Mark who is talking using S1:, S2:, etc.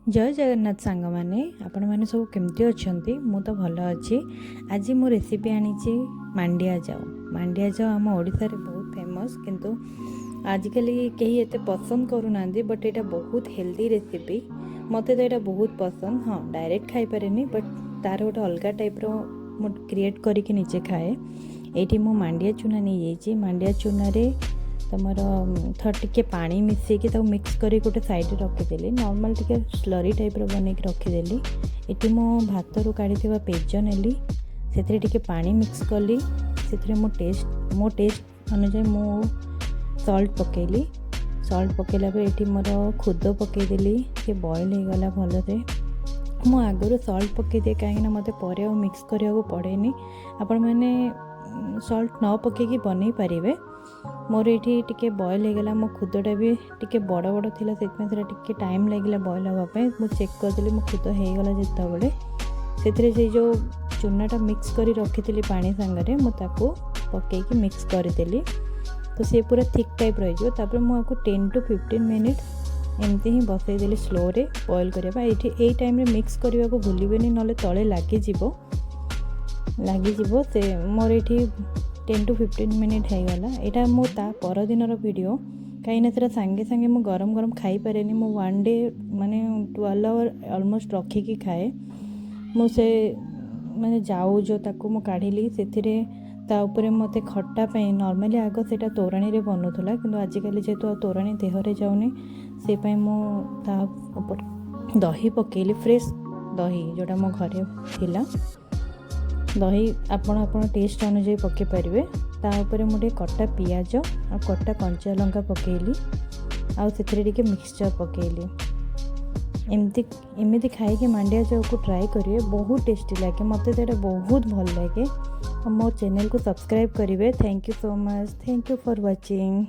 S1: जय जगन्नाथ सांग मैंने आपण मैंने सब केमती अच्छा मु तो भल अच्छी। आज मो रेसिपी आनी मांडिया जाओ। मांडिया जाओ आम ओडिशा रे बहुत फेमस, किंतु आजिकल कहीं एत पसंद करूना, बट यहाँ बहुत हेल्दी रेसिपी। मत तो यहाँ बहुत पसंद। हाँ, डायरेक्ट खाई पारे, बट तार गोटे अलग टाइप रो क्रिएट करके निजे खाए। ये मु मांडिया चूना नहीं जाइए। मांडिया चूना रे तुमर टे पानी मिसेकी मिक्स कर गोटे साइड रखीदेली। नॉर्मल टे स्लरी टाइप बनई रखीदेली। ये मो भात रू काढ़ी पेज नेली, से पानी मिक्स कली। से मो टेस्ट अनुसार मो सॉल्ट पकेली। सॉल्ट पकेला ये मोर खुद पकईदेली। ये बॉयल हो गला भल से। मु आगुरी सॉल्ट पकई दिए कहीं मत पर मिक्स करने पड़ेनी। आपण मैंने सॉल्ट न पकईकी बनई पारे। मोर ये टे बॉयल हो गला। मो खुदटा भी टे बड़ बड़ थी, से टाइम लगे बॉयल हाँपाई। मुझे चेक करदेली मो खुद होगला जिते से जो चूनाटा मिक्स कर रखी पानी सांगे मुझे पकईकी मिक्स करदेली। तो सी पूरा थिक टाइप रही। मुझे 10 to 15 मिनिट एमती ही बसईदेली स्लो रे बॉयल करने। ये टाइम रे मिक्स करने को भूलें ना तले लगिज से। मोर ये 10 to 15 मिनिट होगला। यहाँ मो परदिन वीडियो कहीं से सांगे सांगे मु गरम गरम खाई पारे। मु 1 डे माने 12 आवर ऑलमोस्ट रखिकी खाए। मुझे माने जाऊ जो ताकू मु काढ़ी से मत खट्टा नॉर्मली आग से तोराणी रे बनूला, कि आजिकल जेहेतु तोराणी देहरे जाऊनी से दही पकेली। फ्रेश दही जोटा मो घरे थिला। दही आपण टेस्ट अनुसार पकई पारे। तापर मुझे कटा पियाज आ कटा कंचा लंका पकेली। आते मिक्सचर पकेली। एमती खाई मांडिया जाऊ को ट्राए करेंगे, बहुत टेस्टी लगे। मत तो बहुत भल लगे। मो चैनल को सब्सक्राइब करेंगे। Thank you so much. Thank you for watching.